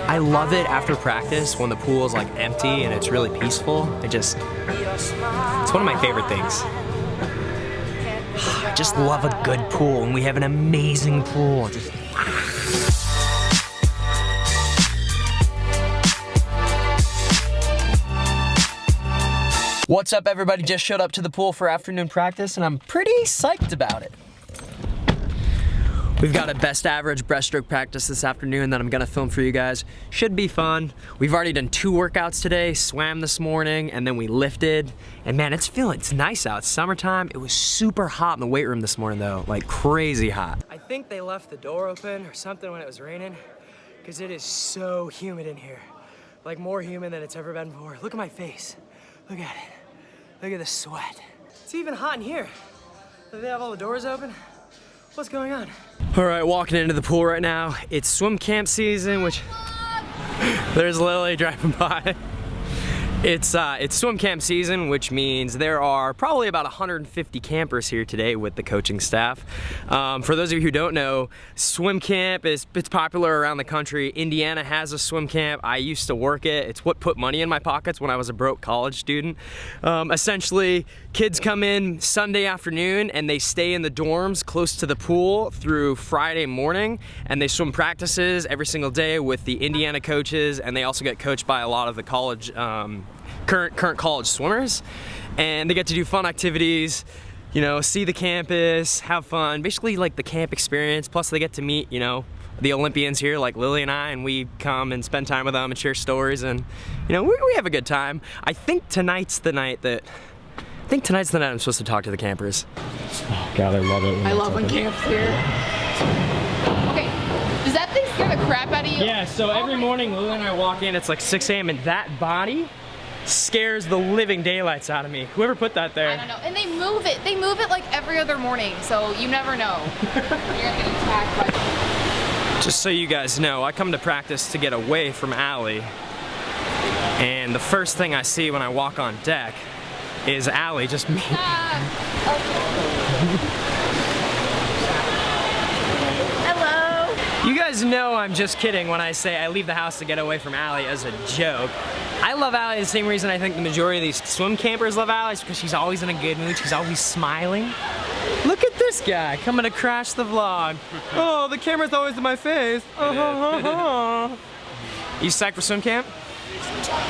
I love it after practice when the pool is like empty and it's really peaceful. It's one of my favorite things. I just love a good pool, and we have an amazing pool. What's up, everybody? Just showed up to the pool for afternoon practice, and I'm pretty psyched about it. We've got a best average breaststroke practice this afternoon that I'm gonna film for you guys. Should be fun. We've already done 2 workouts today, swam this morning, and then we lifted. And man, it's nice out. It's summertime. It was super hot in the weight room this morning though, like crazy hot. I think they left the door open or something when it was raining, because it is so humid in here. Like more humid than it's ever been before. Look at my face. Look at it. Look at the sweat. It's even hot in here. Do they have all the doors open? What's going on? All right, walking into the pool right now. It's swim camp season, which there's Lilly driving by. It's swim camp season, which means there are probably about 150 campers here today with the coaching staff. For those of you who don't know, swim camp it's popular around the country. Indiana has a swim camp. I used to work it. It's what put money in my pockets when I was a broke college student. Essentially, kids come in Sunday afternoon and they stay in the dorms close to the pool through Friday morning, and they swim practices every single day with the Indiana coaches, and they also get coached by a lot of the college current college swimmers, and they get to do fun activities, you know, see the campus, have fun, basically like the camp experience. Plus they get to meet, you know, the Olympians here like Lilly and I, and we come and spend time with them and share stories, and you know, we have a good time. I think tonight's the night I'm supposed to talk to the campers. Oh God, I love it. I love when camp's here. Okay, does that thing scare the crap out of you? Yeah, so every morning Lilly and I walk in, it's like 6 a.m. and that body scares the living daylights out of me. Whoever put that there. I don't know, and they move it like every other morning, so you never know. You're gonna get attacked by... Just so you guys know, I come to practice to get away from Allie, and the first thing I see when I walk on deck is Allie, just me. Hello. You guys know I'm just kidding when I say I leave the house to get away from Allie as a joke. I love Allie the same reason I think the majority of these swim campers love Allie, is because she's always in a good mood, she's always smiling. Look at this guy coming to crash the vlog. Oh, the camera's always in my face. You psyched for swim camp?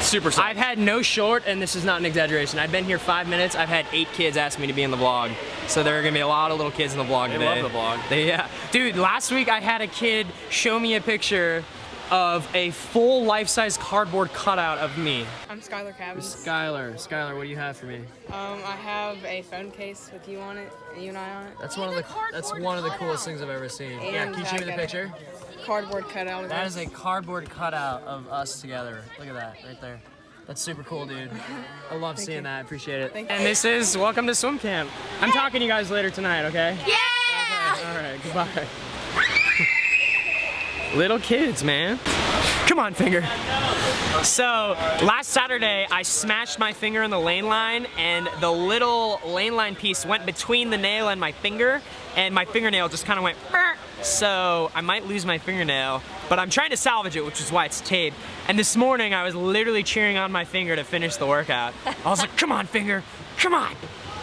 Super psyched. I've had no short, and this is not an exaggeration, I've been here 5 minutes, I've had 8 kids ask me to be in the vlog. So there are gonna be a lot of little kids in the vlog today. They love the vlog. Yeah. Dude, last week I had a kid show me a picture of a full life-size cardboard cutout of me. I'm Skylar Cabins. Skylar, what do you have for me? I have a phone case with you on it, and you and I on it. That's one of the coolest things I've ever seen. And yeah, can you show me the I got picture? Cardboard cutout. That is a cardboard cutout of us together. Look at that, right there. That's super cool, dude. I love seeing that, I appreciate it. And this is Welcome to Swim Camp. I'm talking to you guys later tonight, okay? Yeah! Okay, all right, goodbye. Little kids, man. Come on, finger. So, last Saturday, I smashed my finger in the lane line, and the little lane line piece went between the nail and my finger, and my fingernail just kind of went, burr. So I might lose my fingernail, but I'm trying to salvage it, which is why it's taped. And this morning, I was literally cheering on my finger to finish the workout. I was like, come on, finger, come on.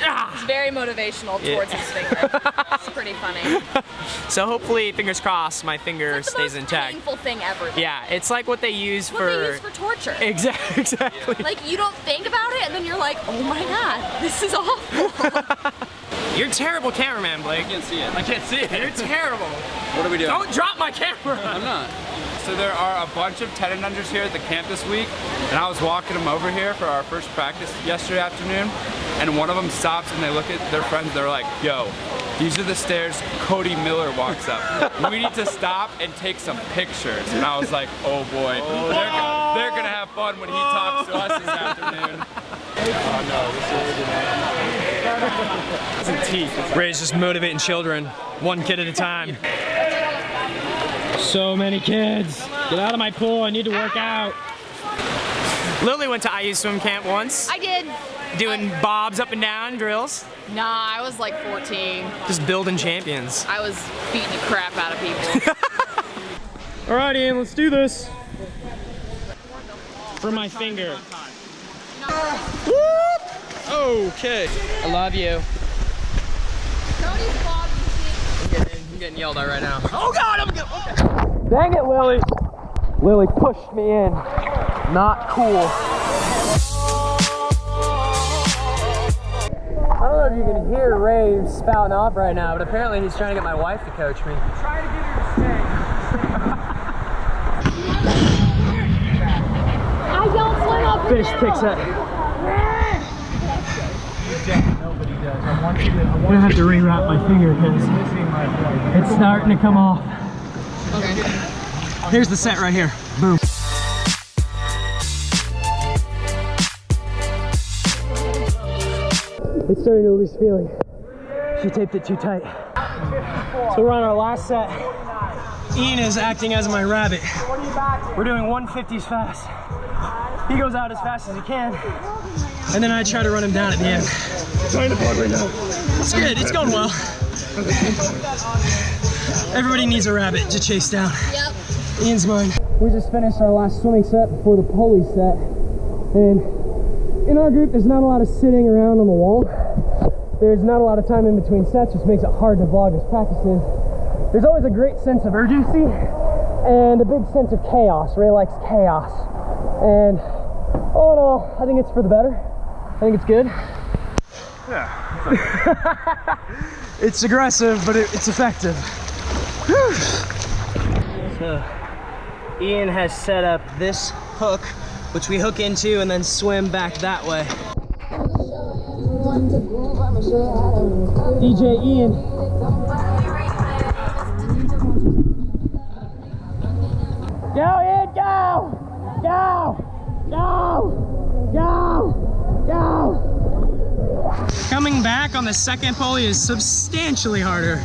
It's very motivational towards his finger. It's pretty funny. So hopefully, fingers crossed, my finger stays intact. It's the most painful thing ever. Yeah, it's like what they use What they use for torture. Exactly. Like, you don't think about it, and then you're like, oh my God, this is awful. You're a terrible cameraman, Blake. I can't see it. I can't see it. You're terrible. What are we doing? Don't drop my camera. I'm not. So there are a bunch of 10 and unders here at the camp this week, and I was walking them over here for our first practice yesterday afternoon, and one of them stops and they look at their friends, they're like, yo, these are the stairs Cody Miller walks up. We need to stop and take some pictures. And I was like, oh boy, they're gonna have fun when he talks to us this afternoon. Ray's just motivating children, one kid at a time. So many kids. Get out of my pool, I need to work out. Lilly went to IU swim camp once. I did. Doing bobs up and down drills. Nah, I was like 14. Just building champions. I was beating the crap out of people. All right, Ian, let's do this. For my finger. Okay. I love you. I'm getting yelled at right now. Oh God, I'm getting. Okay. Dang it, Lily. Lily pushed me in. Not cool. I don't know if you can hear Ray spouting off right now, but apparently he's trying to get my wife to coach me. Try to get her to stay. I don't swim up in Finish the kick middle. set. Nobody does. I want you to. I'm gonna have to rewrap my finger because it's starting to come off. Okay. Here's the set right here. Boom. It's starting to lose feeling. She taped it too tight. So we're on our last set. Ian is acting as my rabbit. We're doing 150s fast. He goes out as fast as he can, and then I try to run him down at the end. It's good, it's going well. Everybody needs a rabbit to chase down. Yep. Ian's mine. We just finished our last swimming set before the pulley set. And in our group, there's not a lot of sitting around on the wall. There's not a lot of time in between sets, which makes it hard to vlog this practicing. There's always a great sense of urgency and a big sense of chaos. Ray likes chaos. And all in all, I think it's for the better. I think it's good. Yeah. It's aggressive, but it's effective. So, Ian has set up this hook, which we hook into and then swim back that way. DJ Ian. Go, Ian, go! Go! Go! Go! Go! Coming back on the second pulley is substantially harder.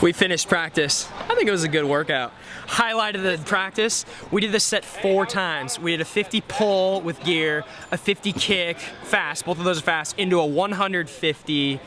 We finished practice. I think it was a good workout. Highlight of the practice, we did this set 4 times. We did a 50 pull with gear, a 50 kick, fast, both of those are fast, into a 150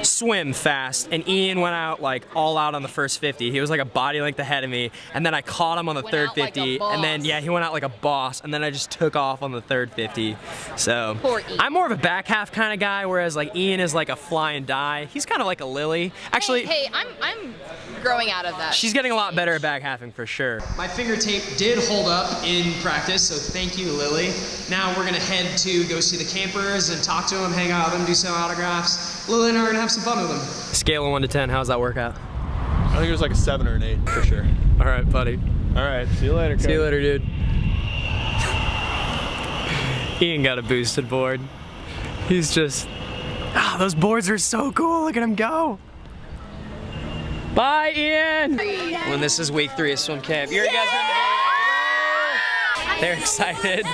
swim fast, and Ian went out like all out on the first 50. He was like a body length ahead of me, and then I caught him on the third 50, and then yeah, he went out like a boss, and then I just took off on the third 50. So Poor Ian. I'm more of a back half kind of guy, whereas like Ian is like a fly and die. He's kind of like a Lilly. Actually, Hey, I'm growing out of that. she's getting a lot better at back halving for sure. My finger tape did hold up in practice, so thank you, Lily. Now we're gonna head to go see the campers and talk to them, hang out with them, do some autographs. Lily and I are gonna have some fun with them. Scale of 1 to 10, how's that work out? I think it was like a 7 or an 8 for sure. All right, buddy. All right, see you later, Cody. See you later, dude. Ian got a boosted board. He's just, those boards are so cool. Look at him go. Bye, Ian. When this is week 3 of swim camp, you guys are in the video. They're excited.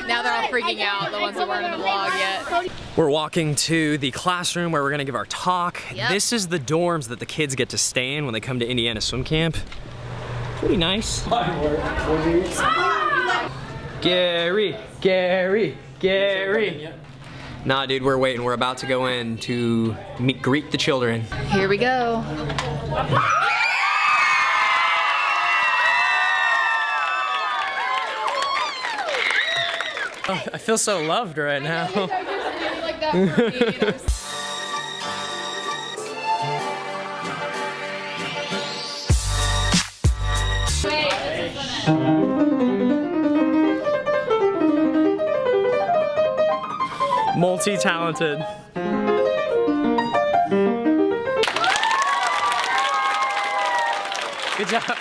Now they're all freaking out, the ones that weren't in the vlog yet. We're walking to the classroom where we're gonna give our talk. Yep. This is the dorms that the kids get to stay in when they come to Indiana swim camp. Pretty nice. Gary, Gary, Gary. Nah, dude, we're waiting. We're about to go in to greet the children. Here we go. Oh, I feel so loved right now. Like that for me. Multi-talented. Good job.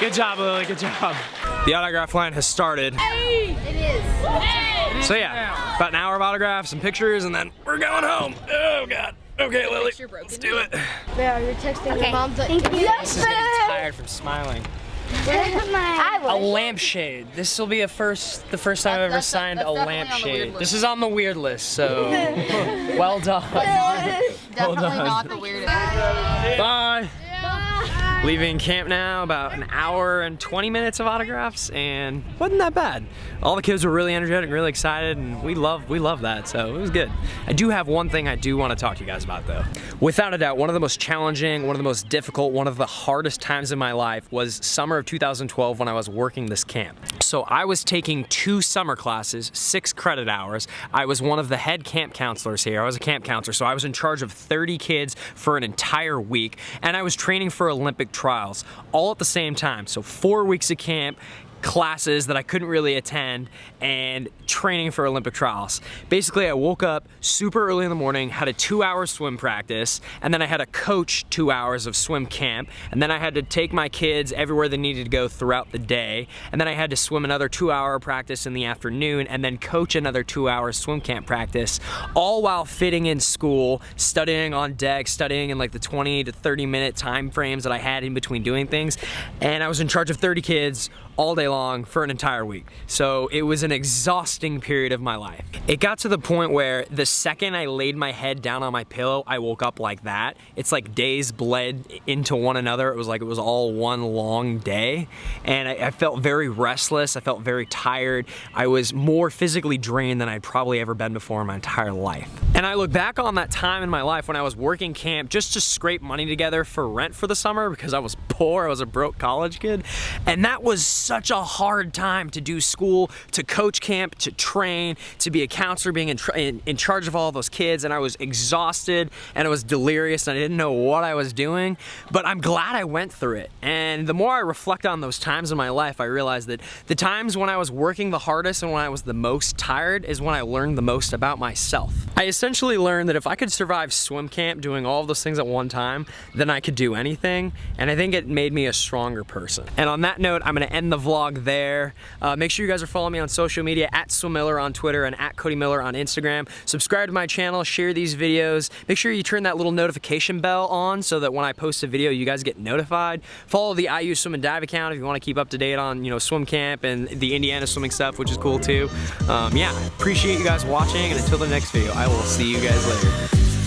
Good job, Lily. Good job. The autograph line has started. It is. So yeah, about an hour of autographs and pictures, and then we're going home. Oh God. Okay, Lily. Let's do it. Yeah, you're texting your mom. Thank you. This is getting tired from smiling. A lampshade. This will be the first time I've ever That's signed a definitely on the weird lampshade. list. This is on the weird list, so well done. Definitely not the weirdest. Bye. Bye. Leaving camp now, about an hour and 20 minutes of autographs, and wasn't that bad. All the kids were really energetic, really excited, and we love that, so it was good. I do have one thing I do want to talk to you guys about though. Without a doubt, one of the most challenging, one of the most difficult, one of the hardest times in my life was summer of 2012 when I was working this camp. So I was taking 2 summer classes, 6 credit hours. I was one of the head camp counselors here. I was a camp counselor, so I was in charge of 30 kids for an entire week, and I was training for Olympic trials all at the same time. So 4 weeks of camp, classes that I couldn't really attend, and training for Olympic trials. Basically, I woke up super early in the morning, had a 2-hour swim practice, and then I had to coach 2 hours of swim camp, and then I had to take my kids everywhere they needed to go throughout the day, and then I had to swim another 2-hour practice in the afternoon, and then coach another 2-hour swim camp practice, all while fitting in school, studying on deck, studying in like the 20 to 30 minute time frames that I had in between doing things, and I was in charge of 30 kids all day long for an entire week. So it was an exhausting period of my life. It got to the point where the second I laid my head down on my pillow, I woke up like that. It's like days bled into one another. It was like it was all one long day. And I felt very restless. I felt very tired. I was more physically drained than I'd probably ever been before in my entire life. And I look back on that time in my life when I was working camp just to scrape money together for rent for the summer because I was poor. I was a broke college kid. And that was such a hard time to do school, to coach camp, to train, to be a counselor, being in charge of all those kids, and I was exhausted and I was delirious and I didn't know what I was doing, but I'm glad I went through it. And the more I reflect on those times in my life, I realized that the times when I was working the hardest and when I was the most tired is when I learned the most about myself. I essentially learned that if I could survive swim camp doing all of those things at one time, then I could do anything, and I think it made me a stronger person. And on that note, I'm gonna end the vlog there. Make sure you guys are following me on social media at SwimMiller on Twitter and at Cody Miller on Instagram. Subscribe to my channel, share these videos. Make sure you turn that little notification bell on so that when I post a video, you guys get notified. Follow the IU Swim and Dive account if you want to keep up to date on, you know, swim camp and the Indiana swimming stuff, which is cool too. Yeah, appreciate you guys watching, and until the next video, I will see you guys later.